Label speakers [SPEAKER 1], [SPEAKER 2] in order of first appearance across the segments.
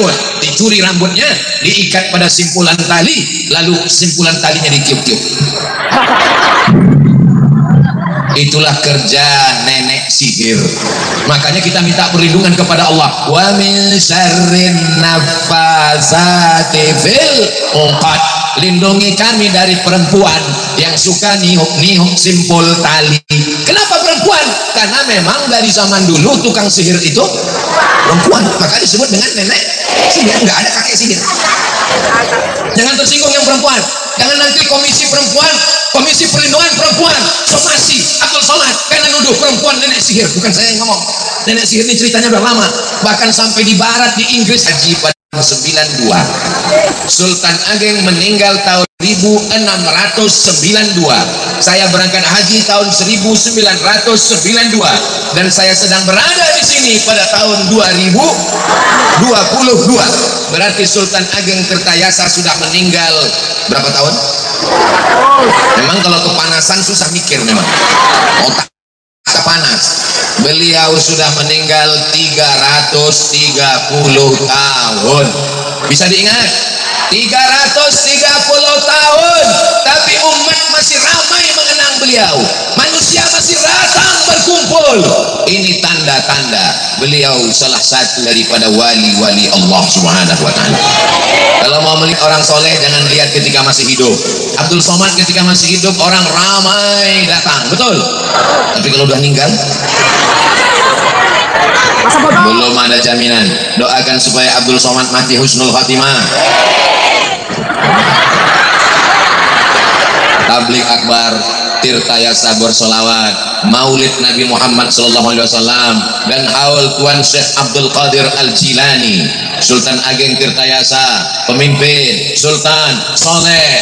[SPEAKER 1] rambut, dicuri rambutnya, diikat pada simpulan tali, lalu simpulan talinya ditiup-tiup. Itulah kerja nenek sihir. Makanya kita minta perlindungan kepada Allah. Wa min syarrin naffasati fil uqad. Lindungi kami dari perempuan yang suka niup-niup simpul tali. Kenapa perempuan? Karena memang dari zaman dulu tukang sihir itu perempuan, maka disebut dengan nenek sihir. Enggak ada kakek sihir. Jangan tersinggung yang perempuan. Jangan nanti komisi perempuan, komisi perlindungan perempuan, somasi Abdul Somad karena nuduh perempuan nenek sihir. Bukan saya yang ngomong. Nenek sihir ini ceritanya udah lama, bahkan sampai di barat, di Inggris. Haji pada 92, Sultan Ageng meninggal tahun 1692. Saya berangkat haji tahun 1992 dan saya sedang berada di sini pada tahun 2022. Berarti Sultan Ageng Tirtayasa sudah meninggal berapa tahun? Memang kalau kepanasan susah mikir, memang otak panas. Beliau sudah meninggal 330 tahun. Bisa diingat? 330 tahun, tapi umat masih ramai mengenang beliau. Manusia masih datang berkumpul. Ini tanda-tanda beliau salah satu daripada wali-wali Allah Subhanahu wa Ta'ala. Kalau mau melihat orang soleh, jangan lihat ketika masih hidup. Abdul Somad ketika masih hidup orang ramai datang, betul. Tapi kalau udah meninggal, belum ada jaminan. Doakan supaya Abdul Somad mati husnul khatimah. Tablik akbar, Tirtayasa bersolawat, Maulid Nabi Muhammad SAW, dan haul Tuan Syekh Abdul Qadir Al-Jilani, Sultan Ageng Tirtayasa, pemimpin Sultan Soleh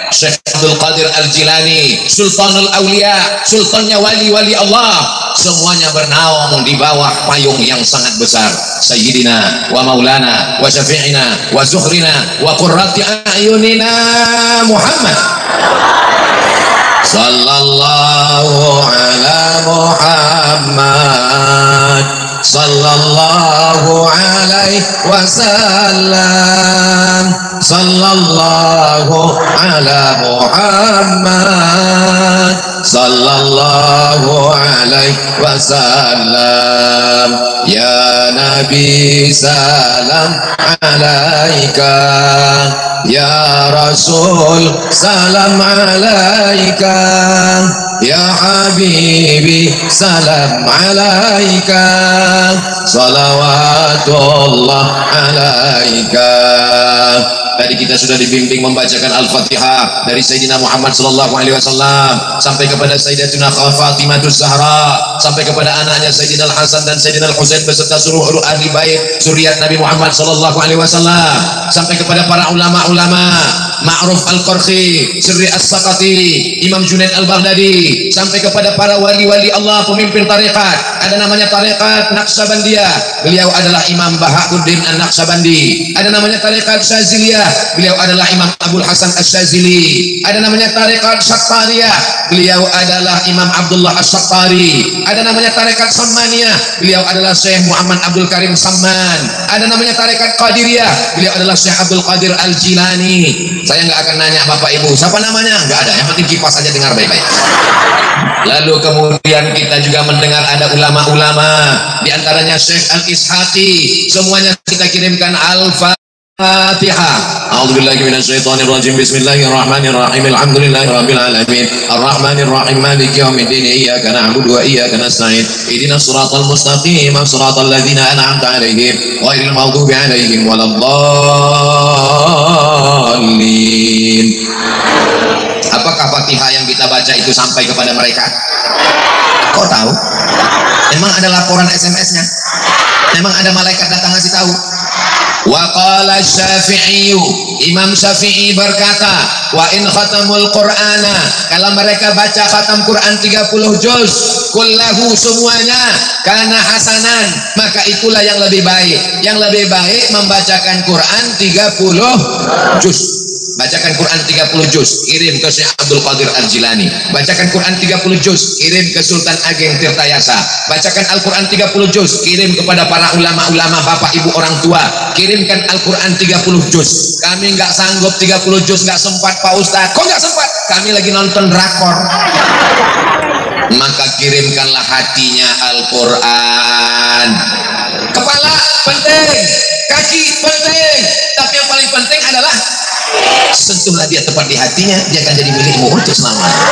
[SPEAKER 1] Syekh Abdul Qadir Al-Jilani, Sultanul Aulia, sultannya wali-wali Allah, semuanya bernaung di bawah payung yang sangat besar. Sayyidina wa maulana wa syafi'ina wa zuhrina wa qurrati a'yunina Muhammad sallallahu ala Muhammad sallallahu alaihi wasallam sallallahu ala Muhammad sallallahu alaihi wasallam. Ya Nabi salam alaika, ya Rasul salam alaika, ya Habibi salam alaika, salawatullah alaika. Tadi kita sudah dibimbing membacakan Al-Fatihah dari Sayyidina Muhammad SAW sampai kepada Sayyidatuna Fatimah Zahra, sampai kepada anaknya Sayyidina Al-Hasan dan Sayyidina Al-Husain beserta seluruh ahli bait zuriat Nabi Muhammad SAW, sampai kepada para ulama-ulama Ma'ruf Al-Qarhi, Sirri As-Saqati, Imam Junaid Al-Baghdadi, sampai kepada para wali-wali Allah, pemimpin tarekat. Ada namanya tarekat Naqsabandiyah, beliau adalah Imam Bahauddin An-Naqsabandi. Ada namanya tarekat Syaziliyah, beliau adalah Imam Abdul Hasan Asy-Syazili. Ada namanya tarekat Syattariyah, beliau adalah Imam Abdullah Asy-Syattari. Ada namanya tarekat Sammaniyah, beliau adalah Syekh Muhammad Abdul Karim Samman. Ada namanya tarekat Qadiriyah, beliau adalah Syekh Abdul Qadir Al-Jilani. Saya nggak akan nanya bapak ibu siapa namanya, nggak ada, yang penting kipas saja dengar baik-baik. Lalu kemudian kita juga mendengar ada ulama-ulama, diantaranya Syekh Al-Ishaqi. Semuanya kita kirimkan Al-Fatihah. A'udzubillahi minasyaitonirrajim. Bismillahirrahmanirrahim. Alhamdulillahirabbil alamin. Arrahmanirrahim. Maliki yaumiddin. Iyyaka na'budu wa iyyaka nasta'in. Ihdinas siratal mustaqim. Shiratal ladzina an'amta 'alaihim ghairil maghdubi 'alaihim waladdallin. Apakah Fatihah yang kita baca itu sampai kepada mereka? Kau tahu? Memang ada laporan SMS-nya? Memang ada malaikat datang ngasih tahu? Wa qala Syafi'i, Imam Syafi'i berkata, wa in khatamul Qur'ana, kalau mereka baca khatam Quran 30 juz, kullahu semuanya, kana hasanan, maka itulah yang lebih baik. Yang lebih baik membacakan Quran 30 juz. bacakan Quran 30 juz, kirim ke Syekh Abdul Qadir Al-Jilani. Bacakan Quran 30 juz, kirim ke Sultan Ageng Tirtayasa. Bacakan Al-Quran 30 juz, kirim kepada para ulama-ulama, bapak ibu orang tua. Kirimkan Al-Quran 30 juz. Kami nggak sanggup 30 juz, nggak sempat Pak Ustadz. Kok nggak sempat? Kami lagi nonton drakor. Maka kirimkanlah hatinya Al-Quran. Kepala penting, kaki penting, tapi yang paling penting adalah sentuhlah dia tepat di hatinya, dia akan jadi milikmu untuk selamanya.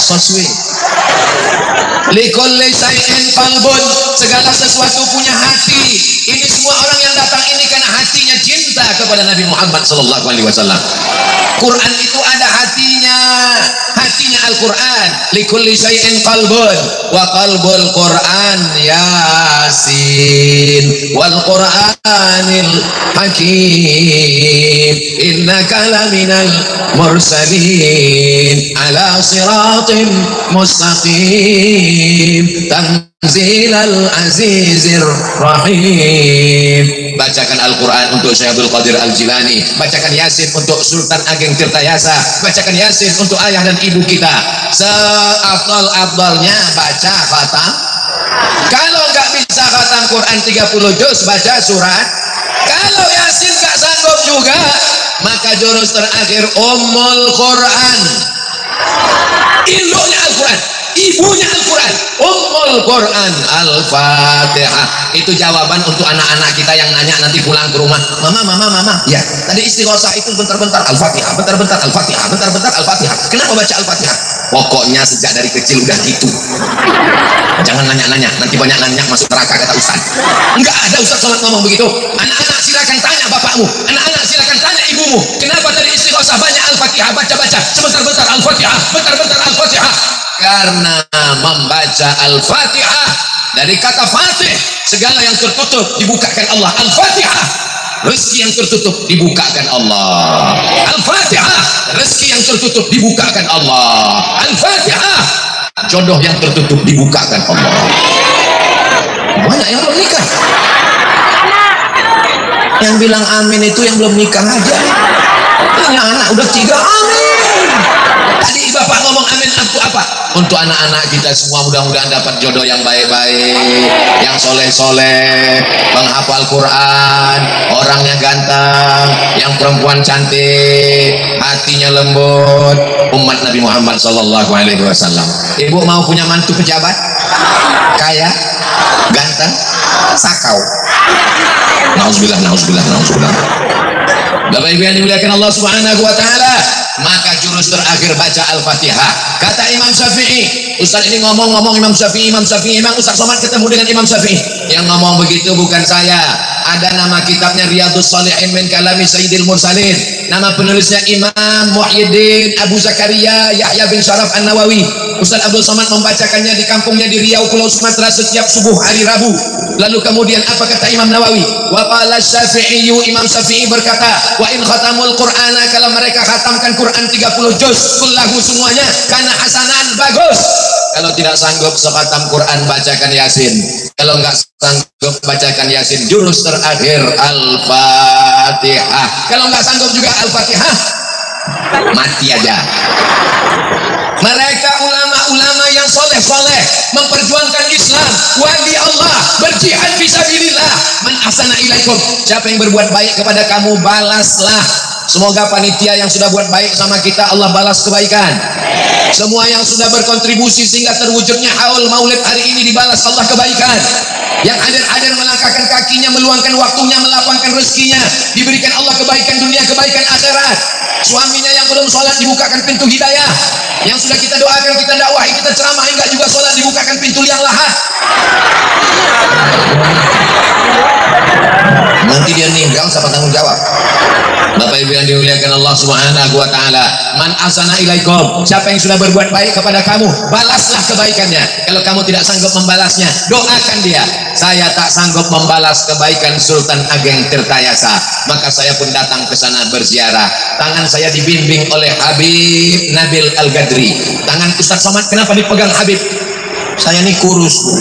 [SPEAKER 1] So sweet. Likulli syai'in qalbun, segala sesuatu punya hati. Ini semua orang yang datang ini karena hatinya cinta kepada Nabi Muhammad SAW. Quran itu ada hatinya, hatinya Al-Quran. Likulli syai'in qalbun, wa qalbul Quran Yasin, wal Quranil Hakim, innaka laminal mursalin ala siratim mustaqim, tanzilal azizir rahim. Bacakan Al-Quran untuk Syekh Abdul Qadir Al-Jilani, bacakan Yasin untuk Sultan Ageng Tirtayasa, bacakan Yasin untuk ayah dan ibu kita. Seafdal-afdalnya baca khatam. Kalau nggak bisa khatam Quran 30 juz, baca surat. Kalau Yasin nggak sanggup juga, maka jurus terakhir Ummul Quran, induknya Al-Quran, ibunya Al-Quran, Ummul Quran, Al-Fatihah. Itu jawaban untuk anak-anak kita yang nanya nanti pulang ke rumah, mama, ya tadi istighosa itu bentar-bentar Al-Fatihah, bentar-bentar Al-Fatihah, bentar-bentar Al-Fatihah. Kenapa baca Al-Fatihah? Pokoknya sejak dari kecil udah gitu. Jangan nanya-nanya, nanti banyak nanya masuk neraka kata Ustaz. Enggak ada Ustaz Somad ngomong begitu. Anak-anak silakan tanya bapakmu, anak-anak silakan tanya ibumu, kenapa tadi istighosa banyak Al-Fatihah, baca-baca, sebentar-bentar Al-Fatihah, bentar-bentar Al-Fatihah. Karena membaca Al-Fatihah, dari kata Fatih, segala yang tertutup dibukakan Allah. Al-Fatihah, rezeki yang tertutup dibukakan Allah. Al-Fatihah, rezeki yang tertutup dibukakan Allah. Al-Fatihah, jodoh yang tertutup dibukakan Allah. Banyak yang belum nikah. Yang bilang amin itu yang belum nikah aja. Ini anak udah 3 amin. Tadi bapak ngomong amin untuk apa? Untuk anak-anak kita semua, mudah-mudahan dapat jodoh yang baik-baik, yang soleh-soleh, menghafal Quran, orangnya ganteng, yang perempuan cantik, hatinya lembut, umat Nabi Muhammad SAW. Ibu mau punya mantu pejabat, kaya, ganteng, sakau? Nauzubillah, nauzubillah, nauzubillah. Bapak Ibu yang dimuliakan Allah Subhanahu wa taala, maka jurus terakhir baca Al-Fatihah. Kata Imam Syafi'i, Ustaz ini ngomong-ngomong Imam Syafi'i, Imam Ustaz Somad ketemu dengan Imam Syafi'i. Yang ngomong begitu bukan saya. Ada nama kitabnya Riyadhus Shalihin min Kalami Sayyidil Mursalin. Nama penulisnya Imam Muhyiddin Abu Zakaria Yahya bin Syaraf An-Nawawi. Ustaz Abdul Somad membacakannya di kampungnya di Riau, Pulau Sumatera setiap subuh hari Rabu. Lalu kemudian apa kata Imam Nawawi? Wa qala Syafi'i, Imam Syafi'i berkata, wa in khatamul Qur'ana, kalau mereka khatamkan Quran 30 juz kullahu semuanya, karena hasanan bagus. Kalau tidak sanggup sekhatam Quran, bacakan Yasin. Kalau enggak sanggup, bacakan Yasin. Jurus terakhir Al-Fatihah. Kalau enggak sanggup juga Al-Fatihah, mati aja. Mereka ulama-ulama yang soleh-soleh memperjuangkan Islam, wali Allah, berjihad fisabilillah. Man ahsana ilaikum, siapa yang berbuat baik kepada kamu, balaslah. Semoga panitia yang sudah buat baik sama kita, Allah balas kebaikan. Semua yang sudah berkontribusi sehingga terwujudnya haul maulid hari ini, dibalas Allah kebaikan. Yang hadir-hadir melangkahkan kakinya, meluangkan waktunya, melapangkan rezekinya, diberikan Allah kebaikan dunia, kebaikan akhirat. Suaminya yang belum sholat, dibukakan pintu hidayah. Yang sudah kita doakan, kita dakwahi, kita ceramah, enggak juga sholat, dibukakan pintu liang lahat. Nanti dia meninggal, siapa tanggung jawab? Bapak Ibu yang dimuliakan Allah Subhanahu wa taala, man ahsana ilaikum, siapa yang sudah berbuat baik kepada kamu, balaslah kebaikannya. Kalau kamu tidak sanggup membalasnya, doakan dia. Saya tak sanggup membalas kebaikan Sultan Ageng Tirtayasa, maka saya pun datang ke sana berziarah. Tangan saya dibimbing oleh Habib Nabil Al-Gadri. Tangan Ustaz Somad kenapa dipegang Habib? Saya ini kurus,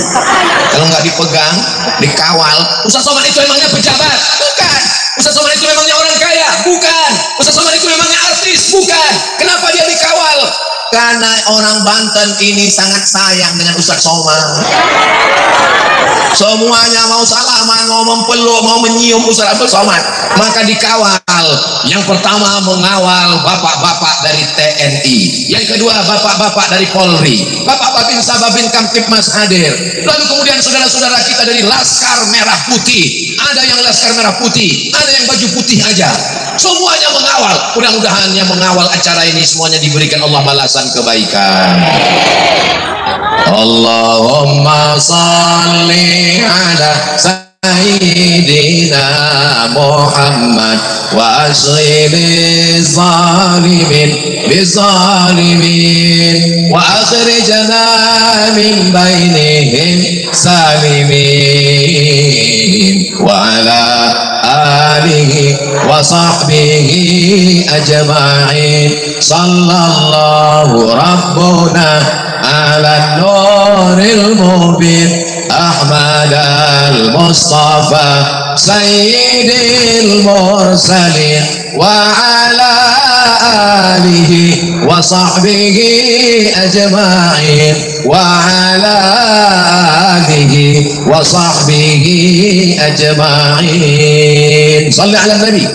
[SPEAKER 1] kalau nggak dipegang, dikawal. Ustaz Somad itu emangnya pejabat? Bukan. Ustaz Somad itu memangnya orang kaya? kaya? Bukan. Ustaz Somad itu memangnya artis? Bukan. Kenapa dia dikawal? Karena orang Banten ini sangat sayang dengan Ustaz Somad. Semuanya mau salaman, mau mempeluk, mau menyium Ustaz Abdul Somad, maka dikawal. Yang pertama mengawal bapak-bapak dari TNI, yang kedua bapak-bapak dari Polri, Bapak Babinsa Babin Kamtibmas hadir, lalu kemudian saudara-saudara kita dari Laskar Merah Putih, ada yang Laskar Merah Putih, ada yang baju putih aja, semuanya mengawal. Mudah-mudahan yang mengawal acara ini semuanya diberikan Allah balasan kebaikan. Allahumma salli ala Sayyidina Muhammad wa asghiri zalimin bizalimin wa akhrijna min bainihim salimin wa ala alihi wa sahbihi ajma'in. Sallallahu rabbuna ala nuril mubin Ahmad al-Mustafa Sayyidil Mursalin wa ala alihi wa sahbihi ajma'in wa ala alihi wa sahbihi ajma'in. Salli ala Nabi,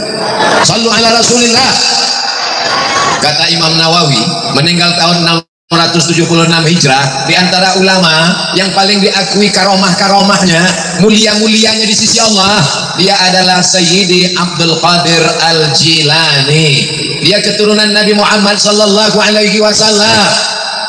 [SPEAKER 1] sallu ala Rasulillah. Kata Imam Nawawi, meninggal tahun 676 Hijrah, di antara ulama yang paling diakui karomah-karomahnya, mulia-mulianya di sisi Allah, dia adalah Sayyidi Abdul Qadir Al-Jilani. Dia keturunan Nabi Muhammad sallallahu alaihi wasallam,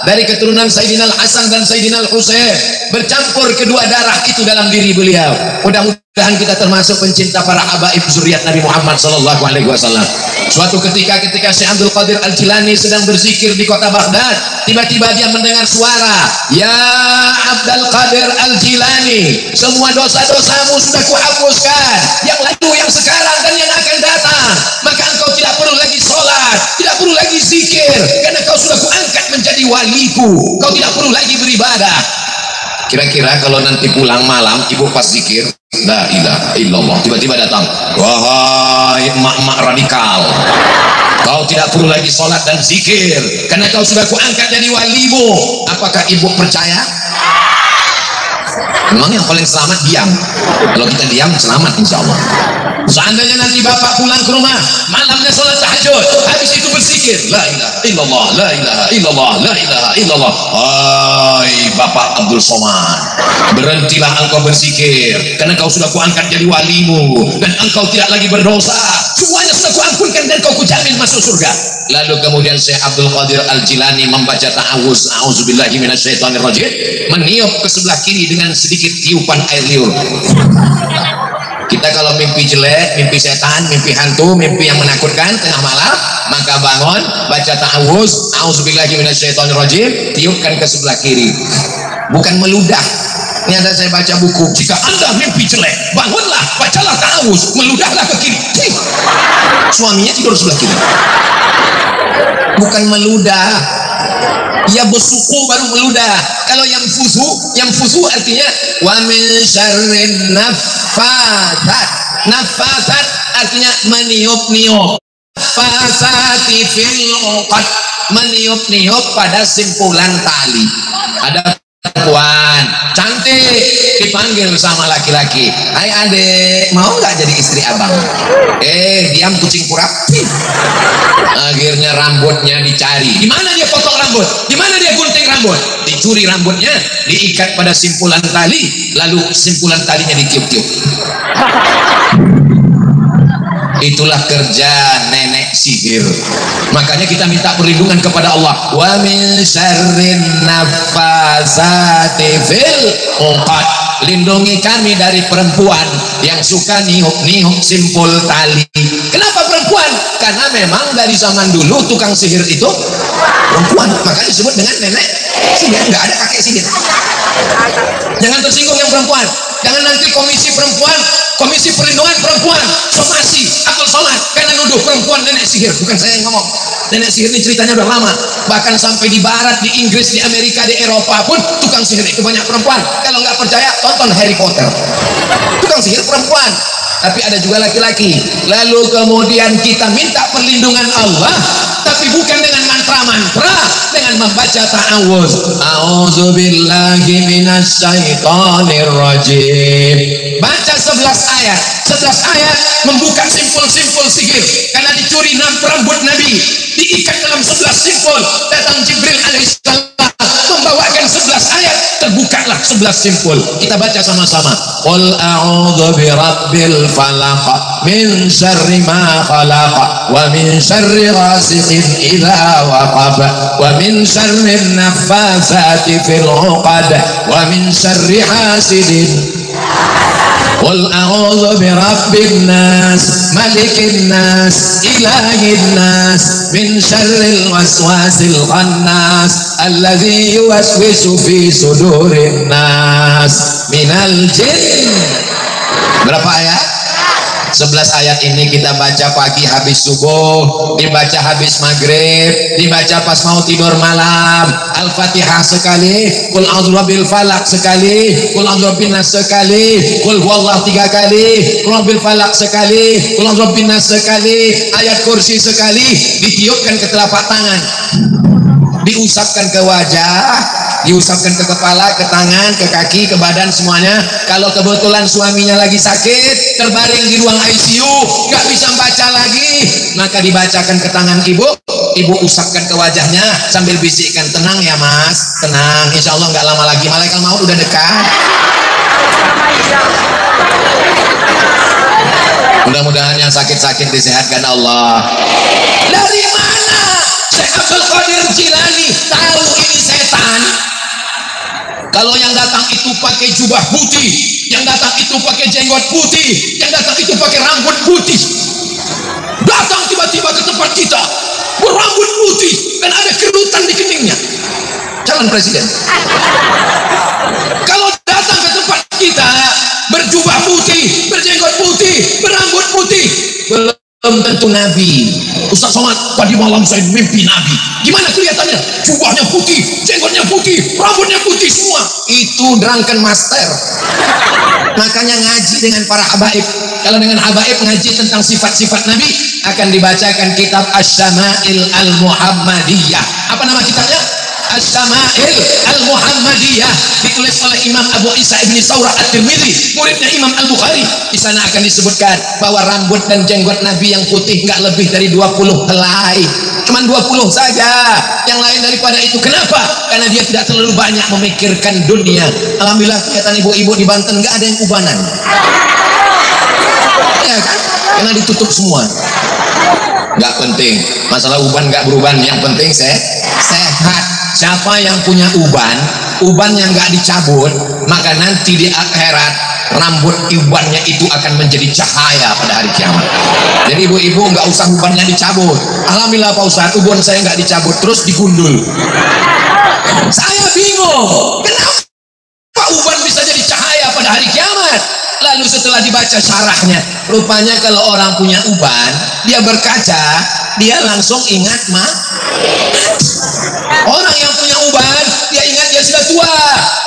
[SPEAKER 1] dari keturunan Sayyidina Al-Hasan dan Sayyidina Al-Husain, bercampur kedua darah itu dalam diri beliau. Mudah-mudahan kita termasuk pencinta para habaib zuriat Nabi Muhammad sallallahu alaihi wasallam. Suatu ketika Syekh Abdul Qadir Al-Jilani sedang berzikir di kota Baghdad, tiba-tiba dia mendengar suara, "Ya Abdul Qadir Al-Jilani, semua dosa-dosamu sudah kuhapuskan, yang lalu, yang sekarang, dan yang akan datang. Maka engkau tidak perlu lagi sholat, tidak perlu lagi zikir, karena kau sudah kuangkat menjadi waliku. Kau tidak perlu lagi beribadah." Kira-kira kalau nanti pulang malam ibu pas zikir la ilaha illallah, tiba-tiba datang, "Wahai emak-emak radikal, kau tidak perlu lagi sholat dan zikir karena kau sudah kuangkat jadi walimu." Apakah ibu percaya? Memang yang paling selamat diam. Kalau kita diam selamat insya Allah. Seandainya nanti bapak pulang ke rumah, malamnya sholat tahajud, habis itu berzikir, la ilaha illallah, la ilaha illallah, la ilaha illallah. Hai Bapak Abdul Somad, berhentilah engkau berzikir karena kau sudah kuangkat jadi walimu dan engkau tidak lagi berdosa, semuanya sudah kuampunkan dan kau kujamin masuk surga. Lalu kemudian Syekh Abdul Qadir Al-Jilani membaca ta'awuz, a'udzubillahi minasyaitonirrajim, meniup ke sebelah kiri dengan sedikit tiupan air liur. Kita kalau mimpi jelek, mimpi setan, mimpi hantu, mimpi yang menakutkan tengah malam, maka bangun, baca ta'awuz, a'udzubillahi minasyaitonirrajim, tiupkan ke sebelah kiri. Bukan meludah. Ini ada saya baca buku, jika Anda mimpi jelek, bangunlah, bacalah ta'awuz, meludahlah ke kiri. Suaminya tidur sebelah kiri. Bukan meludah, ya bersuku baru meludah. Kalau yang fuzu artinya wa min syarrin naffasat. Naffasat artinya meniup-niup. Fasati fil uqad, meniup-niup pada simpulan tali. Ada perempuan cantik dipanggil sama laki-laki, "Hai adek, mau nggak jadi istri abang?" Diam kucing kurap. Akhirnya rambutnya dicari, di mana dia potong rambut, di mana dia gunting rambut, dicuri rambutnya, diikat pada simpulan tali, lalu simpulan talinya ditiup-tiup. Itulah kerja nenek sihir. Makanya kita minta perlindungan kepada Allah. Wa min syarrin naffasati fil uqad. Lindungi kami dari perempuan yang suka niup-niup simpul tali. Kenapa perempuan? Karena memang dari zaman dulu tukang sihir itu perempuan. Makanya disebut dengan nenek sihir. Nggak ada kakek sihir. Jangan tersinggung yang perempuan. Jangan nanti komisi perempuan, komisi perlindungan perempuan, somasi Abdul Somad karena nuduh perempuan nenek sihir. Bukan saya yang ngomong. Nenek sihir ini ceritanya udah lama. Bahkan sampai di barat, di Inggris, di Amerika, di Eropa pun tukang sihir itu banyak perempuan. Kalau nggak percaya, tonton Harry Potter. Tukang sihir perempuan. tapi ada juga laki-laki. Lalu kemudian kita minta perlindungan Allah, tapi bukan dengan mantra-mantra, dengan membaca ta'awuz. A'udzubillahi minasyaitonir rajim. Baca 11 ayat. 11 ayat membuka simpul-simpul sihir. Karena dicuri rambut Nabi, diikat dalam 11 simpul. Datang Jibril alaihissalam membawakan 11 ayat, terbukalah 11 simpul. Kita baca sama-sama. Qul a'udzu birabbil falaq min syarri ma khalaq wa min syarri ghasiqin idza waqab wa min syarri naffasati fil 'uqad wa min syarri hasidin. Qul a'udzu birabbin nas malikin nas ilahin nas min syarril waswasil khannas alladzi yuwaswisu fi sudurin nas minal jin. Berapa ayat? 11 ayat ini kita baca pagi habis subuh, dibaca habis maghrib, dibaca pas mau tidur malam. Al-Fatihah sekali, Qul a'udzu birabbil falaq sekali, Qul a'udzu birabbin nas sekali, Qul huwallahu 3 kali, Qul a'udzu birabbil falaq sekali, Qul a'udzu birabbin nas sekali, ayat kursi sekali. Ditiupkan ke telapak tangan, diusapkan ke wajah, diusapkan ke kepala, ke tangan, ke kaki, ke badan, semuanya. Kalau kebetulan suaminya lagi sakit, terbaring di ruang ICU, nggak bisa baca lagi, maka dibacakan ke tangan ibu, ibu usapkan ke wajahnya sambil bisikkan, tenang ya mas, tenang, insya Allah nggak lama lagi malaikat maut udah dekat. Mudah-mudahan yang sakit-sakit disehatkan Allah. Dari mana Syekh Abdul Qadir Jilani tahu ini setan? Kalau yang datang itu pakai jubah putih, yang datang itu pakai jenggot putih, yang datang itu pakai rambut putih, datang tiba-tiba ke tempat kita berambut putih dan ada kerutan di keningnya, calon presiden. Kalau datang ke tempat kita berjubah putih, berjenggot putih, berambut putih, belum tentu Nabi. Ustaz Somad, tadi malam saya mimpi Nabi. Gimana kelihatannya? Jubahnya putih, jenggotnya putih, rambutnya putih semua. Itu drunken master. Makanya ngaji dengan para habaib. Kalau dengan habaib ngaji tentang sifat-sifat Nabi, akan dibacakan kitab Asy-Syama'il Al-Muhammadiyah. Apa nama kitabnya? Asy-Syama'il Al-Muhammadiyah, ditulis oleh Imam Abu Isa Ibn Saurah At-Tirmidzi, muridnya Imam Al-Bukhari. Di sana akan disebutkan bahwa rambut dan jenggot Nabi yang putih nggak lebih dari 20 helai, cuman 20 saja, yang lain daripada itu. Kenapa? Karena dia tidak terlalu banyak memikirkan dunia. Alhamdulillah kelihatan ibu-ibu di Banten nggak ada yang ubanan, ya kan? Karena ditutup semua. Nggak penting masalah uban nggak beruban, yang penting sehat. Siapa yang punya uban yang nggak dicabut, maka nanti di akhirat rambut ubannya itu akan menjadi cahaya pada hari kiamat. Jadi ibu-ibu nggak usah ubannya dicabut. Alhamdulillah Pak Ustadz, uban saya nggak dicabut, terus digundul. Saya bingung, kenapa uban bisa jadi cahaya pada hari kiamat? Lalu setelah dibaca syarahnya, rupanya kalau orang punya uban, dia berkaca, dia langsung ingat orang yang punya uban, dia ingat dia sudah tua.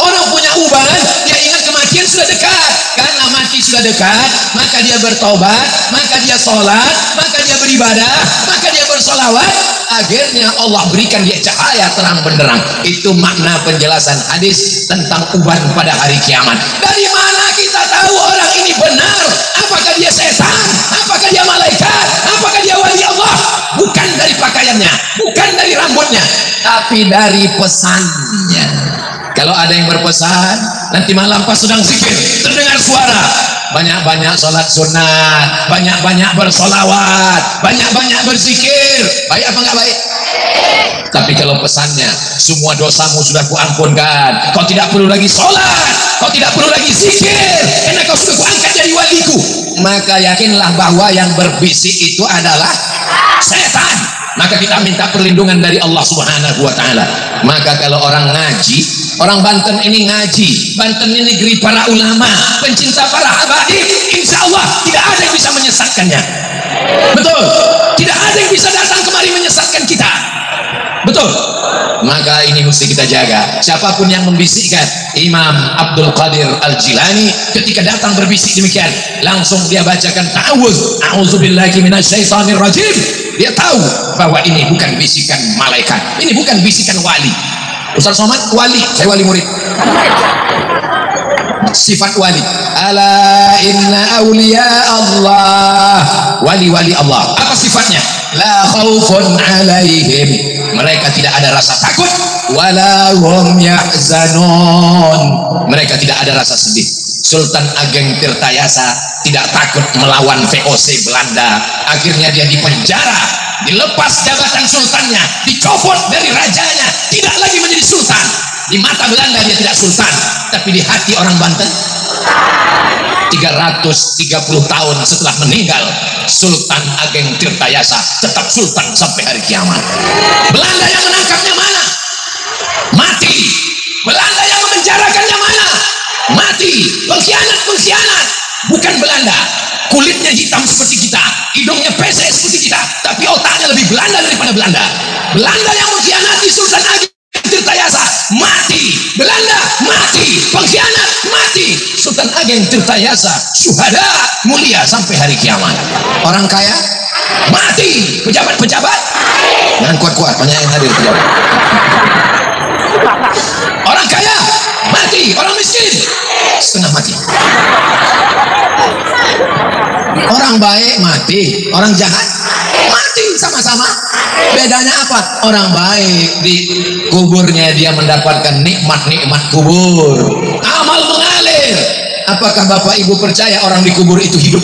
[SPEAKER 1] Orang punya uban, dia ingat kematian sudah dekat. Karena mati sudah dekat, maka dia bertobat, maka dia sholat, maka dia beribadah, maka dia bersolawat. Akhirnya Allah berikan dia cahaya terang benderang. Itu makna penjelasan hadis tentang uban pada hari kiamat. Dari mana kita tahu orang ini benar? Apakah dia setan? Apakah dia malaikat? Apakah dia wali Allah? Bukan dari pakaiannya, bukan dari rambutnya, tapi dari pesannya. Kalau ada yang berpesan, nanti malam pas sedang zikir terdengar suara, banyak-banyak sholat sunat, banyak-banyak bersolawat, banyak-banyak berzikir. Baik apa enggak baik? Tapi kalau pesannya, semua dosamu sudah kuampunkan, kau tidak perlu lagi sholat, kau tidak perlu lagi zikir, karena kau sudah kuangkat jadi waliku, maka yakinlah bahwa yang berbisik itu adalah setan. Maka kita minta perlindungan dari Allah Subhanahu wa ta'ala. Maka kalau orang ngaji, orang Banten ini ngaji, Banten ini negeri para ulama, pencinta para habaib, insya Allah tidak ada yang bisa menyesatkannya. Betul, tidak ada yang bisa datang kemari menyesatkan kita. Betul. Maka ini mesti kita jaga. Siapapun yang membisikkan, Imam Abdul Qadir Al-Jilani ketika datang berbisik demikian, langsung dia bacakan ta'awudz, a'udzubillahi minasyaitonir rajim. Dia tahu bahwa ini bukan bisikan malaikat, ini bukan bisikan wali. Ustaz Somad wali, saya wali murid. Sifat wali, ala inna awliya Allah, wali-wali Allah. Apa sifatnya? La khaufun alaihim, mereka tidak ada rasa takut, wala hum yahzanun, mereka tidak ada rasa sedih. Sultan Ageng Tirtayasa tidak takut melawan VOC Belanda, akhirnya dia dipenjara, dilepas jabatan sultannya, dicopot dari rajanya, tidak lagi menjadi sultan. Di mata Belanda dia tidak sultan, tapi di hati orang Banten 330 tahun setelah meninggal Sultan Ageng Tirtayasa tetap sultan sampai hari kiamat. Belanda yang menangkapnya mana? Mati. Belanda yang memenjarakannya mana? Mati. Pengkhianat bukan Belanda, kulitnya hitam seperti kita, hidungnya pesek seperti kita, tapi otaknya lebih Belanda daripada Belanda. Belanda yang mengkhianati Sultan Ageng Tirtayasa mati, Belanda mati, pengkhianat mati, Sultan Ageng Tirtayasa syuhada mulia sampai hari kiamat. Orang kaya mati, pejabat-pejabat jangan kuat-kuat, banyak yang hadir pejabat. Orang kaya mati, orang miskin setengah mati. Orang baik mati, orang jahat mati sama-sama. Bedanya apa? Orang baik di kuburnya dia mendapatkan nikmat-nikmat kubur, amal mengalir. Apakah Bapak Ibu percaya orang di kubur itu hidup?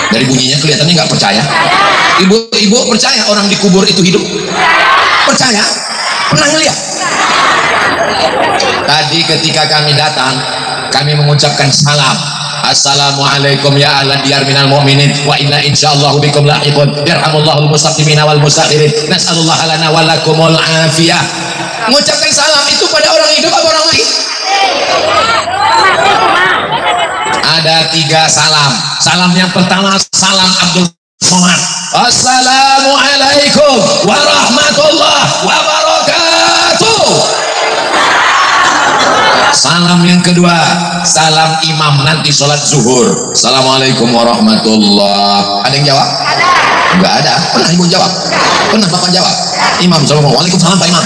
[SPEAKER 1] Dari bunyinya kelihatannya nggak percaya. Ibu percaya orang di kubur itu hidup? Percaya? Pernah ngeliat? Tadi ketika kami datang, kami mengucapkan salam. Assalamualaikum ya ahlan diyar minal mu'minin wa inna insyaallah bikum lahiqun yarhamullahul mustaqimina wal mustakhirin nas'alullah lana wa lakumul afiyah. Mengucapkan salam itu pada orang hidup atau orang mati? Ada 3 salam. Salam yang pertama salam Abdul Somad, assalamualaikum warahmatullahi wabarakatuh. Salam yang kedua, salam imam nanti sholat zuhur, assalamualaikum warahmatullah. Ada yang jawab? Enggak ada. Pernah ibu jawab? Pernah bapak jawab? Imam assalamualaikum, waalaikumsalam pak imam.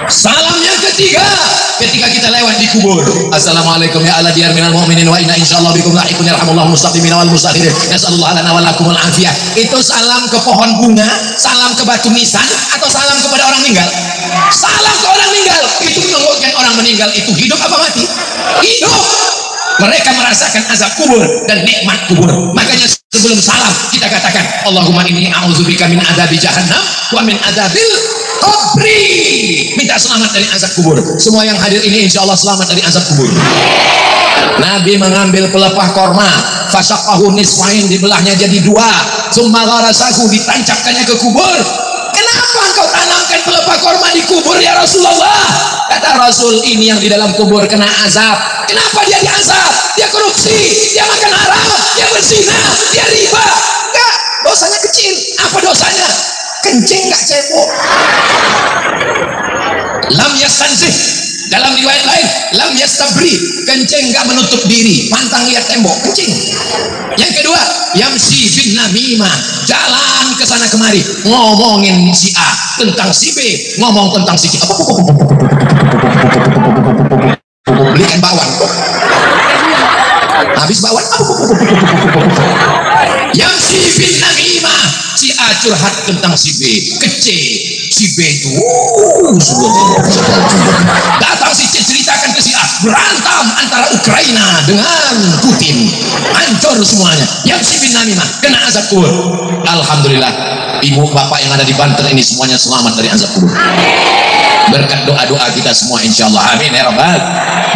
[SPEAKER 1] Salam yang ketiga, ketika kita lewat di kubur, assalamualaikum ya ala diyar minal mu'minin wa inna insyaallah bikum lahiqun yarhamullahu mustaqimina wal mustakhirin nas'alullah lana wa lakumul afiyah. Itu salam ke pohon bunga, salam ke batu nisan, atau salam kepada orang meninggal? Salam ke orang meninggal. Itu menunjukkan orang meninggal itu hidup apa mati? Hidup. Mereka merasakan azab kubur dan nikmat kubur. Makanya sebelum salam kita katakan Allahumma inni a'udzubika min adzabi jahannam wa min adzabil qabri. Minta selamat dari azab kubur. Semua yang hadir ini insya Allah selamat dari azab kubur. Nabi mengambil pelepah korma, fasaqahu nisfain, dibelahnya jadi 2, summa gharasahu, ditancapkannya ke kubur. Kenapa engkau tanamkan pelepah korma di kubur ya Rasulullah? Kata Rasul, ini yang di dalam kubur kena azab. Kenapa dia diazab? Dia korupsi, dia makan haram, dia berzina, dia riba. Enggak, dosanya kecil. Apa dosanya? Kencing nggak cebok. Lam yastanzih, dalam riwayat lain lam yastabri, kencing nggak menutup diri, pantang lihat tembok, kencing. Yang kedua, yamsi bin namimah, jalan ke sana kemari ngomongin si A tentang si B, ngomong tentang si C. Belikan bawang, habis bawang, yamsi bin namimah, si A curhat tentang si B, kece. Si B itu datang si C ceritakan ke si A, berantem antara Ukraina dengan Putin, hancur semuanya. Yang si bin namimah kena azab kubur. Alhamdulillah, ibu bapak yang ada di Banten ini semuanya selamat dari azab kubur berkat doa-doa kita semua insyaallah. Amin ya rabbal.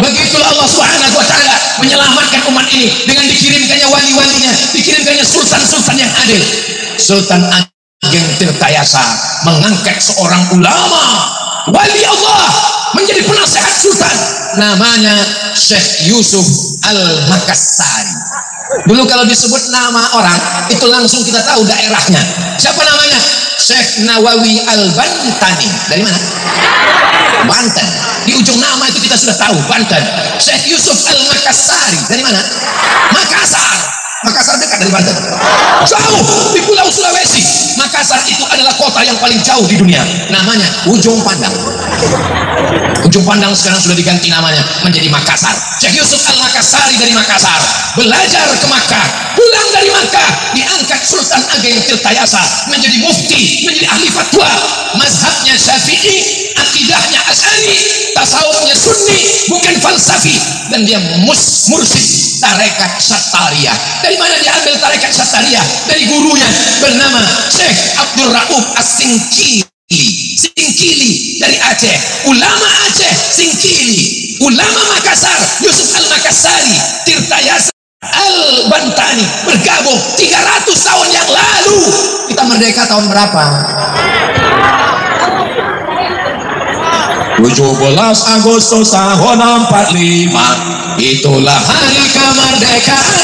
[SPEAKER 1] Begitulah Allah subhanahu wa ta'ala menyelamatkan umat ini dengan dikirimkannya wali-walinya, dikirimkannya sultan-sultan yang adil. Sultan Ageng Tirtayasa mengangkat seorang ulama wali Allah menjadi penasehat sultan, namanya Syekh Yusuf Al-Makassari. Dulu kalau disebut nama orang itu langsung kita tahu daerahnya. Siapa namanya? Syekh Nawawi Al-Bantani. Dari mana? Banten. Di ujung nama itu kita sudah tahu, Banten. Syekh Yusuf Al-Makassari. Dari mana? Makassar. Makassar dekat dari Banten, jauh di Pulau Sulawesi. Makassar itu adalah kota yang paling jauh di dunia, namanya Ujung Pandang. Ujung Pandang sekarang sudah diganti namanya menjadi Makassar. Syekh Yusuf Al-Makassari dari Makassar belajar ke Makkah, pulang dari Makkah diangkat Sultan Ageng Tirtayasa menjadi mufti, menjadi ahli fatwa. Mazhabnya Syafi'i, akidahnya Asy'ari, tasawufnya Sunni, bukan falsafi, dan dia mursyid tarekat Syattariyah. Dari mana dia ambil tarekat Syattariyah? Dari gurunya bernama Syekh Abdul Rauf As-Singkili. Singkili dari Aceh, ulama Aceh Singkili, ulama Makassar Yusuf Al-Makassari Tirtayasa Al-Bantani bergabung 300 tahun yang lalu. Kita merdeka tahun berapa? 17 Agustus tahun 45. Itulah hari kemerdekaan.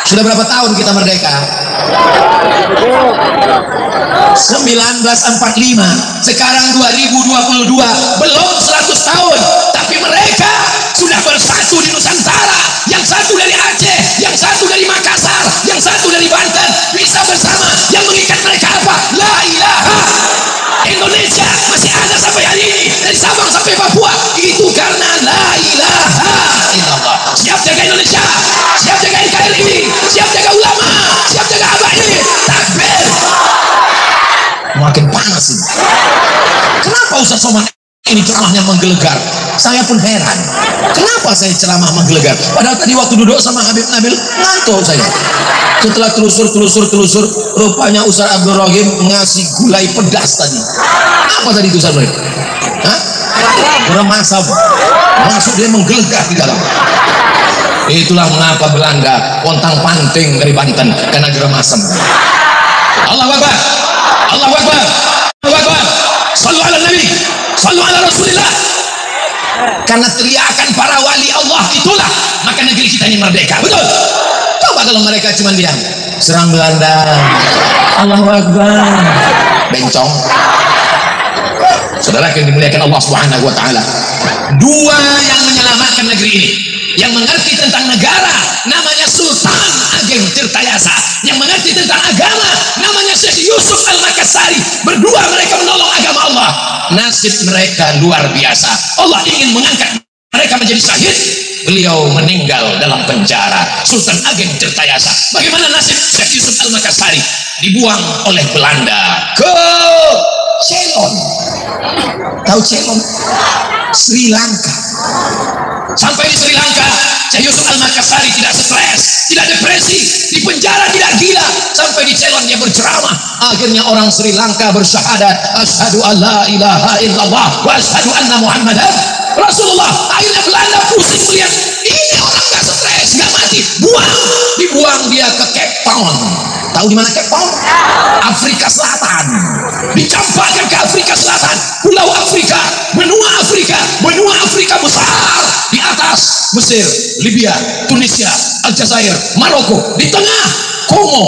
[SPEAKER 1] Sudah berapa tahun kita merdeka? 1945. Sekarang 2022, belum 100 tahun, tapi mereka sudah bersatu di Nusantara. Yang satu dari Aceh, yang satu dari Makassar, yang satu dari Banten, bisa bersama. Yang mengikat mereka apa? La ilaha. Indonesia masih ada sampai hari ini, dari Sabang sampai Papua. Itu karena la ilaha illallah. Siap jaga Indonesia, siap jaga NKRI, siap jaga ulama, siap jaga ABAI. Takbir. Makin panas ini. Kenapa Ustaz Somad ini ceramahnya menggelegar? Saya pun heran. Kenapa saya ceramah menggelegar? Padahal tadi waktu duduk sama Habib Nabil ngantuk saya. Setelah telusur, rupanya Ustaz Abdul Rahim ngasih gulai pedas tadi. Apa tadi itu Ustaz Rahim? Hah? Kurang masam. Maksud dia menggelegar di dalam. Itulah mengapa Belanda pontang panting dari Banten, karena geram asam. Allahu Akbar, Allahu Akbar, Allahu Akbar. Sallu ala Nabi, sallu ala Rasulillah. Karena teriakan para wali Allah itulah maka negeri kita ini merdeka. Betul. Coba kalau mereka cuma diam, serang Belanda, Allahu Akbar, bencong. Saudara yang dimuliakan Allah Subhanahu wa taala, dua yang menyelamatkan negeri ini, yang mengerti tentang negara namanya Sultan Ageng Tirtayasa, yang mengerti tentang agama namanya Syekh Yusuf Al-Makassari. Berdua mereka menolong agama Allah. Nasib mereka luar biasa. Allah ingin mengangkat mereka menjadi syahid. Beliau meninggal dalam penjara. Sultan Ageng Tirtayasa. Bagaimana nasib Syekh Yusuf Al-Makassari? Dibuang oleh Belanda ke Ceylon. Tahu Ceylon? Sri Lanka. Sampai di Sri Lanka, Syekh Yusuf Al-Makassari tidak stres, tidak depresi, di penjara tidak gila. Sampai di Ceylon dia berceramah. Akhirnya orang Sri Lanka bersyahadat, asyhadu an la ilaha illallah wa asyhadu anna Muhammadan Rasulullah. Akhirnya Belanda pusing melihat ini orang nggak stres, nggak mati, dibuang dia ke Cape Town. Tahu di mana Cape Town? Afrika Selatan. Dicampakkan ke Afrika Selatan, Pulau Afrika, benua Afrika besar. Di atas Mesir, Libya, Tunisia, Aljazair, Maroko. Di tengah Kongo.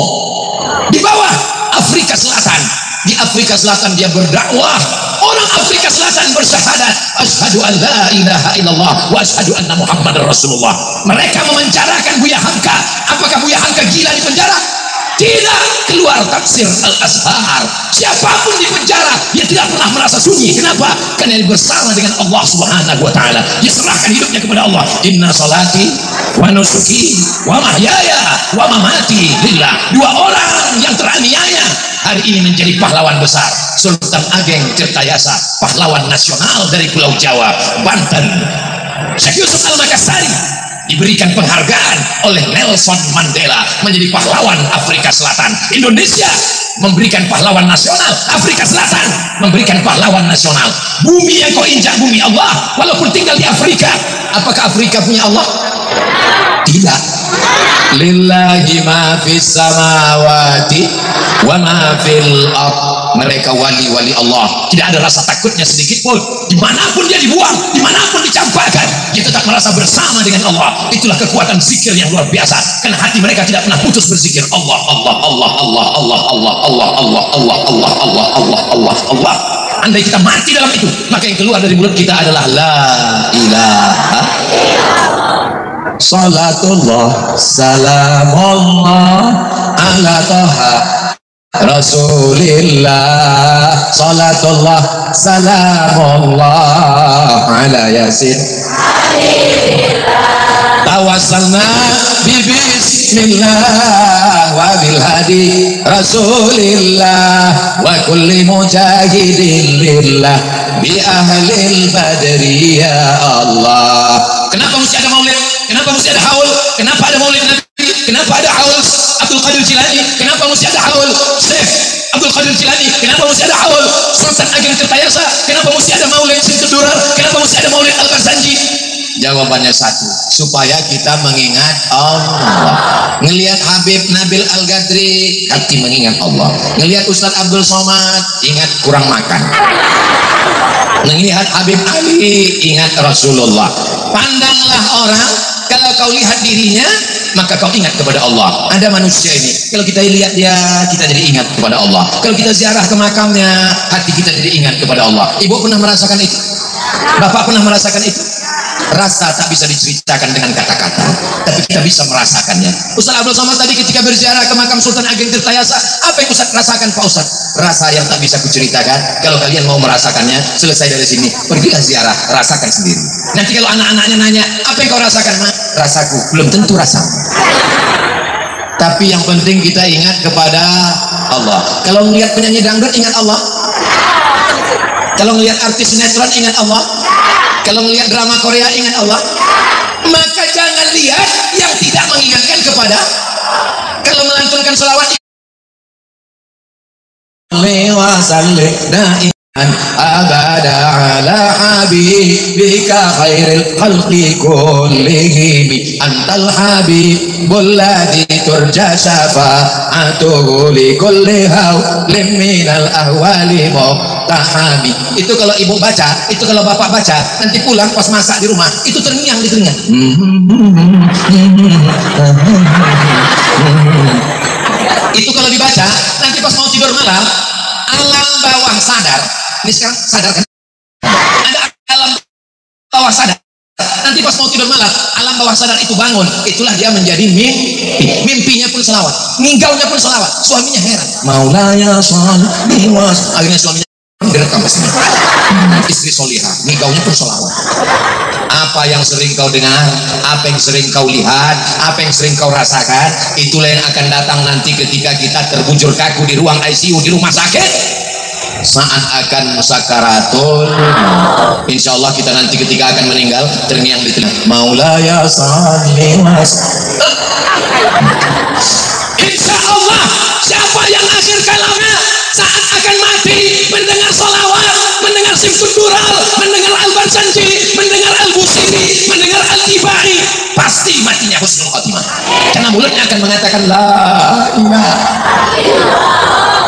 [SPEAKER 1] Di bawah Afrika Selatan. Di Afrika Selatan dia berdakwah. Orang Afrika Selatan bersyahadat, asyhadu an la ilaha illallah wa asyhadu anna Muhammadar Rasulullah. Mereka memenjarakan Buya Hamka. Apakah Buya Hamka gila di penjara? Tidak. Keluar tafsir Al-Azhar. Siapapun di penjara, dia tidak pernah merasa sunyi. Kenapa? Karena dia bersama dengan Allah Subhanahu wa taala. Dia serahkan hidupnya kepada Allah. Inna salati wa nusuki wa mahyaya wa mamati lillah. Dua orang yang teraniaya hari ini menjadi pahlawan besar. Sultan Ageng Tirtayasa, pahlawan nasional dari Pulau Jawa, Banten. Syekh Yusuf Al-Makassari diberikan penghargaan oleh Nelson Mandela menjadi pahlawan Afrika Selatan. Indonesia memberikan pahlawan nasional, Afrika Selatan memberikan pahlawan nasional. Bumi yang kau injak bumi Allah, walaupun tinggal di Afrika. Apakah Afrika punya Allah? Tidak. Lillahi ma fis samawati wa ma fil ardh. mereka wali-wali Allah, tidak ada rasa takutnya sedikit pun. Dimanapun dia dibuang, dimanapun dicampakkan, dia tetap merasa bersama dengan Allah. Itulah kekuatan zikir yang luar biasa, karena hati mereka tidak pernah putus berzikir. Allah Allah Allah Allah Allah Allah Allah Allah Allah Allah Allah Allah Allah Allah. Andai kita mati dalam itu, maka yang keluar dari mulut kita adalah la ilaha. Salatullah salamullah ala taha Rasulillah. Salatullah salamullah ala yasin tawassalna bismillah wa bil hadi Rasulillah wa kulli mujahidin lillah bi ahlil badri ya Allah. Kenapa mesti ada maulid? Kenapa mesti ada haul? Kenapa ada maulid Nabi? Kenapa ada haul Abdul Qadir Jilani? Kenapa mesti ada haul Syekh Abdul Qadir Jilani? Kenapa mesti ada haul Sultan Ageng Tirtayasa? Kenapa mesti ada maulid Simtud Durar? Kenapa mesti ada maulid Al-Barzanji? Jawabannya satu, supaya kita mengingat Allah. Ngelihat Habib Nabil Al-Gadri, hati mengingat Allah. Ngelihat Ustadz Abdul Somad, ingat kurang makan. Melihat Habib Ali, ingat Rasulullah. Pandanglah orang, kalau kau lihat dirinya, maka kau ingat kepada Allah. Ada manusia ini, kalau kita lihat dia, kita jadi ingat kepada Allah. Kalau kita ziarah ke makamnya, hati kita jadi ingat kepada Allah. Ibu pernah merasakan itu? Bapak pernah merasakan itu? Rasa tak bisa diceritakan dengan kata-kata, tapi kita bisa merasakannya. Ustaz Abdul Somad tadi ketika berziarah ke makam Sultan Ageng Tirtayasa, apa yang Ustaz rasakan Pak Ustaz? Rasa yang tak bisa kuceritakan. Kalau kalian mau merasakannya, selesai dari sini, pergilah ziarah, rasakan sendiri. Nanti kalau anak-anaknya nanya, apa yang kau rasakan? Rasaku, belum tentu rasa. Tapi yang penting kita ingat kepada Allah. Kalau melihat penyanyi dangdut, ingat Allah. Kalau melihat artis sinetron, ingat Allah. Kalau melihat drama Korea, ingat Allah. Maka jangan lihat yang tidak mengingatkan kepada. Kalau melantunkan sholawat, abada ala habibika khairil khalqi kullihim antal habibul ladzi turja syafa'atuhu li kulli hawlim minal ahwali muqtahami. Itu kalau ibu baca, itu kalau bapak baca, nanti pulang pas masak di rumah, itu terngiang di telinga. Itu kalau dibaca, nanti pas mau tidur malam, alam bawah sadar. Ini sekarang sadar kan? Ada alam bawah sadar. Nanti pas mau tidur malam, alam bawah sadar itu bangun. Itulah dia menjadi mimpi. Mimpinya pun selawat, ninggaunya pun selawat. Suaminya heran. Maulaya sholli was. Akhirnya suaminya direkam pas istri solihah, ninggaunya pun selawat. Apa yang sering kau dengar, apa yang sering kau lihat, apa yang sering kau rasakan, itulah yang akan datang nanti ketika kita terbujur kaku di ruang ICU di rumah sakit. Saat akan sakaratul, insya Allah kita nanti ketika akan meninggal terngiang di telinga Maulaya sholli was. Insya Allah siapa yang akhir kalamnya saat akan mati mendengar salawat, mendengar Simtud Durar, mendengar Al-Barzanji, mendengar Al-Busiri, mendengar Al-Tibai, pasti matinya husnul khotimah, karena mulutnya akan mengatakan la ilaha.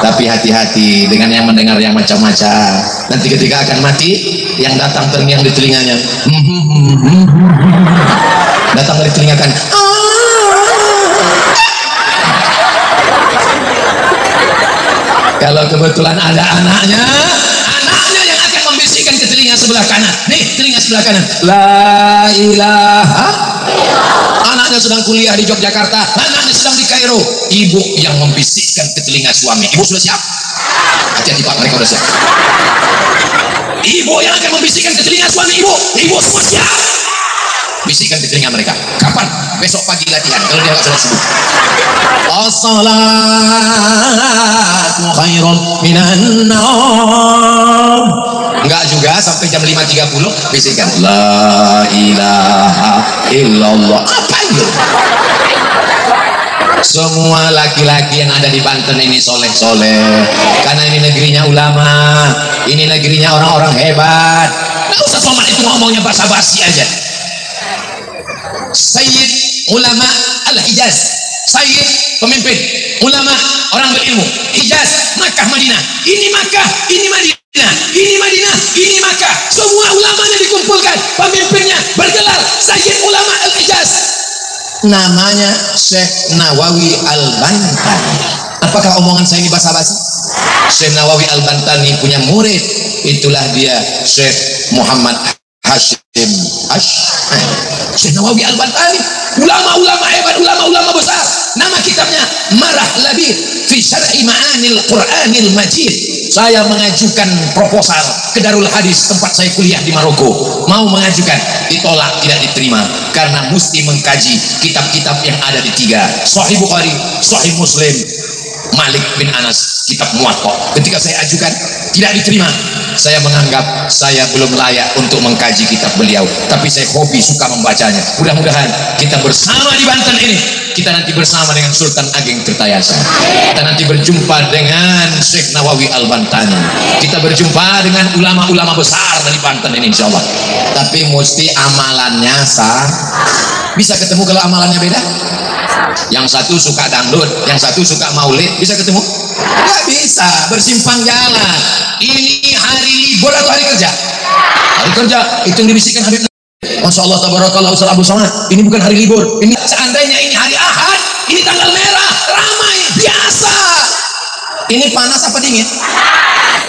[SPEAKER 1] Tapi hati-hati dengan yang mendengar yang macam-macam. Nanti ketika akan mati, yang datang terngiang di telinganya, datang dari telinga kan, kalau kebetulan ada anaknya yang akan membisikkan ke telinga sebelah kanan. Nih, telinga sebelah kanan, la ilaha. Anaknya sedang kuliah di Yogyakarta, anaknya sedang di Kairo, ibu yang membisikkan ke telinga suami. Ibu sudah siap? Hati-hati Pak, mereka sudah siap. Ibu yang akan membisikkan ke telinga suami ibu semua siap. Bisikan di telinga mereka. Kapan? Besok pagi latihan. Kalau dia nggak sudah subuh. As-salatu khairun minan naum. Enggak juga sampai jam 5.30 bisikan la ilaha illallah. Apa itu? Semua laki-laki yang ada di Banten ini soleh-soleh, karena ini negerinya ulama, ini negerinya orang-orang hebat. Nggak usah Somad itu ngomongnya basa-basi aja. Sayyid ulama al-Hijaz, Sayyid, pemimpin, ulama, orang berilmu, Hijaz, Makkah, Madinah. Ini Makkah, ini Madinah, ini Madinah, ini Makkah. Semua ulamanya dikumpulkan, pemimpinnya bergelar Sayyid Ulama Al-Hijaz. Namanya Syekh Nawawi Al-Bantani. Apakah omongan saya ini basa-basi? Syekh Nawawi Al-Bantani punya murid, itulah dia Syekh Muhammad Hashim Ash'ari. Syekh Nawawi Al-Bantani, ulama-ulama hebat, ulama-ulama besar. Nama kitabnya Marah Labir fi Syar'i Ma'anil Qur'anil Majid. Saya mengajukan proposal ke Darul Hadis tempat saya kuliah di Maroko. Mau mengajukan, ditolak, tidak diterima karena mesti mengkaji kitab-kitab yang ada di 3, Sahih Bukhari, Sahih Muslim, Malik bin Anas, kitab Muwatta. Ketika saya ajukan, tidak diterima. Saya menganggap saya belum layak untuk mengkaji kitab beliau, tapi saya hobi, suka membacanya. Mudah-mudahan kita bersama di Banten ini, kita nanti bersama dengan Sultan Ageng Tirtayasa, kita nanti berjumpa dengan Syekh Nawawi Al-Bantani, kita berjumpa dengan ulama-ulama besar dari Banten ini insya Allah. Tapi mesti amalannya sah. Bisa ketemu kalau amalannya beda? Yang satu suka dangdut, yang satu suka maulid, bisa ketemu? Nggak bisa, bersimpang jalan. Ini hari libur atau hari kerja? Hari kerja, itu yang dibisikkan Habib. Masya Allah, tabarakallah, Ustaz Abu Somad, ini bukan hari libur. Ini seandainya ini hari Ahad, ini tanggal merah, ramai, biasa. Ini panas apa dingin?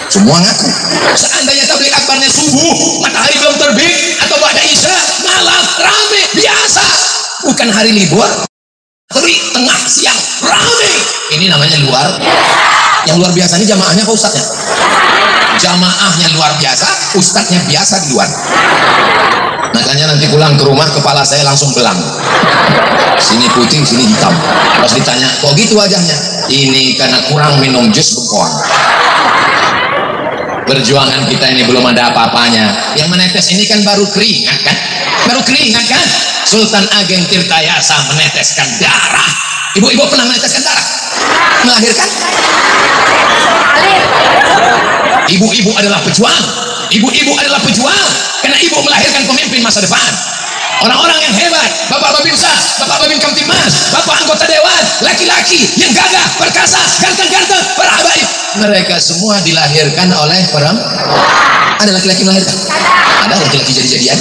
[SPEAKER 1] Semua ngaku. Seandainya tabligh akbarnya subuh, matahari belum terbit, atau ba'da isya, malam, ramai, biasa. Bukan hari libur. Terik, tengah, siang, ramai. Ini namanya luar. Yang luar biasa ini jamaahnya apa ustadznya? Jamaahnya luar biasa, ustadznya biasa di luar. Makanya nanti pulang ke rumah kepala saya langsung belang. Sini putih, sini hitam. Pas ditanya, kok gitu wajahnya? Ini karena kurang minum jus bengkoang. Perjuangan kita ini belum ada apa-apanya. Yang menetes ini kan baru keringat kan? Baru keringat kan? Sultan Ageng Tirtayasa meneteskan darah. Ibu-ibu pernah meneteskan darah? Melahirkan? Ibu-ibu adalah pejuang. Ibu-ibu adalah pejuang. Karena ibu melahirkan pemimpin masa depan. Orang-orang yang hebat, Bapak Babinsa, Bapak Babin Kamtimas, Bapak anggota dewan, laki-laki yang gagah, perkasa, ganteng-ganteng, berhabaib. Mereka semua dilahirkan oleh perempuan. Ada laki-laki melahirkan? Ada laki-laki jadi-jadian?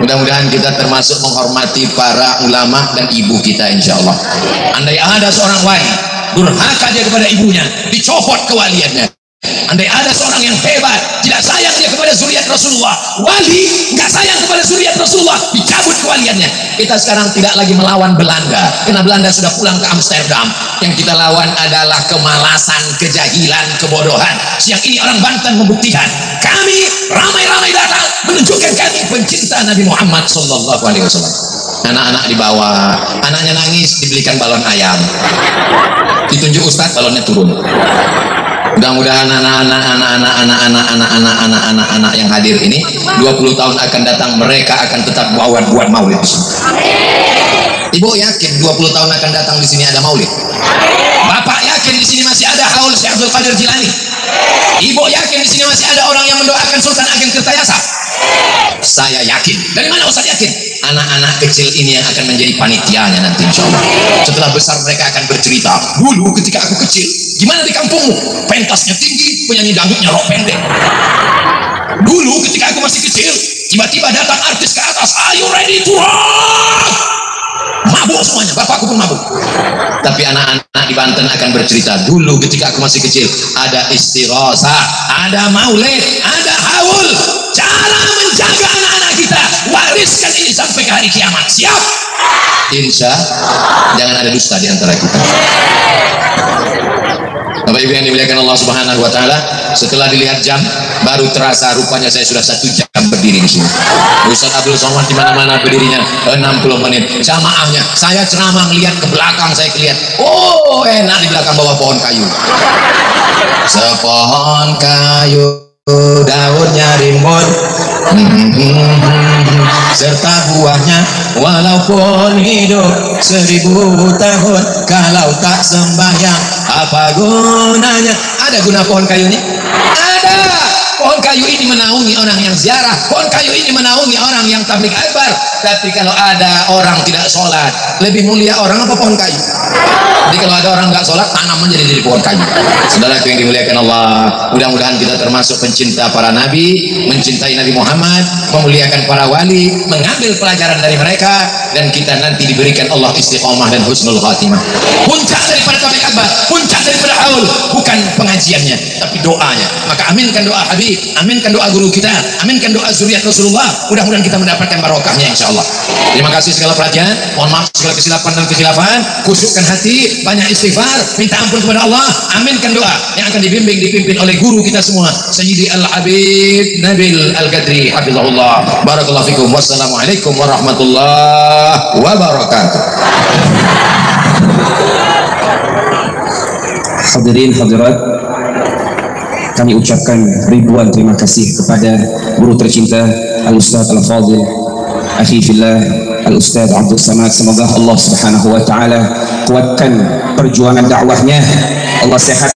[SPEAKER 1] Mudah-mudahan kita termasuk menghormati para ulama dan ibu kita insya Allah. Andai ada seorang wali durhaka dia kepada ibunya, dicopot kewaliannya. Andai ada seorang yang hebat tidak sayang dia kepada zuriat Rasulullah, wali nggak sayang kepada zuriat Rasulullah, dicabut kewaliannya. Kita sekarang tidak lagi melawan Belanda karena Belanda sudah pulang ke Amsterdam. Yang kita lawan adalah kemalasan, kejahilan, kebodohan. Siang ini orang Banten membuktikan, kami ramai-ramai datang menunjukkan kami pencinta Nabi Muhammad SAW. Anak-anak dibawa, anaknya nangis dibelikan balon ayam, ditunjuk ustadz balonnya turun. Mudah-mudahan anak-anak yang hadir ini 20 tahun akan datang, mereka akan tetap buat maulid di sini. Ibu yakin 20 tahun akan datang di sini ada maulid? Bapak yakin di sini masih ada haul Syekh Abdul Qadir Jilani? Ibu yakin di sini masih ada orang yang mendoakan Sultan Ageng Tirtayasa? Saya yakin. Dari mana Ustaz yakin? Anak-anak kecil ini yang akan menjadi panitianya nanti insya Allah. Setelah besar mereka akan bercerita, dulu ketika aku kecil gimana di kampungmu? Pentasnya tinggi, penyanyi dangdutnya rok pendek. Dulu ketika aku masih kecil, tiba-tiba datang artis ke atas, are you ready to rock? Mabuk semuanya, bapakku pun mabuk. Tapi anak-anak di Banten akan bercerita, dulu ketika aku masih kecil ada istighatsah, ada maulid, ada haul. Cara menjaga anak-anak kita, wariskan ini sampai ke hari kiamat. Siap? Insya, jangan ada dusta di antara kita. Bapak Ibu yang dimuliakan Allah Subhanahu wa taala, setelah dilihat jam baru terasa rupanya saya sudah 1 jam berdiri di sini. Ustaz Abdul Somad di mana-mana berdirinya 60 menit. Jamaahnya, saya ceramah melihat ke belakang, saya lihat, oh enak di belakang bawah pohon kayu. Sepohon kayu daunnya rimbun, serta buahnya walaupun hidup 1000 tahun, kalau tak sembahyang apa gunanya? Ada guna pohon kayu ini? Ada. pohon kayu ini menaungi orang yang ziarah, pohon kayu ini menaungi orang yang tabligh akbar. Tapi kalau ada orang tidak sholat, lebih mulia orang apa pohon kayu? Jadi kalau ada orang nggak sholat, tanam aja di pohon kayu. Saudara yang dimuliakan Allah, mudah-mudahan kita termasuk pencinta para nabi, mencintai Nabi Muhammad, memuliakan para wali, mengambil pelajaran dari mereka, dan kita nanti diberikan Allah istiqomah dan husnul khatimah. Puncak daripada tabligh akbar, puncak daripada haul, bukan pengajiannya, tapi doanya. Maka aminkan doa Habib, aminkan doa guru kita, aminkan doa zuriat Rasulullah. Mudah-mudahan kita mendapatkan barokahnya insya Allah. Terima kasih segala perhatian, mohon maaf segala kesilapan dan kekhilafan, kusukkan hati, banyak istighfar, minta ampun kepada Allah. Aminkan doa yang akan dipimpin oleh guru kita semua, Sayyidi Al-Habib Nabil Al-Qadri hafizahullah. Barakallahu fikum. Wassalamualaikum warahmatullahi wabarakatuh.
[SPEAKER 2] Hadirin hadirat, kami ucapkan ribuan terima kasih kepada guru tercinta Al-Ustaz Al-Fadil Akhi Fillah Al-Ustaz Abdul Samad. Semoga Allah Subhanahu wa taala kuatkan perjuangan dakwahnya, Allah sehat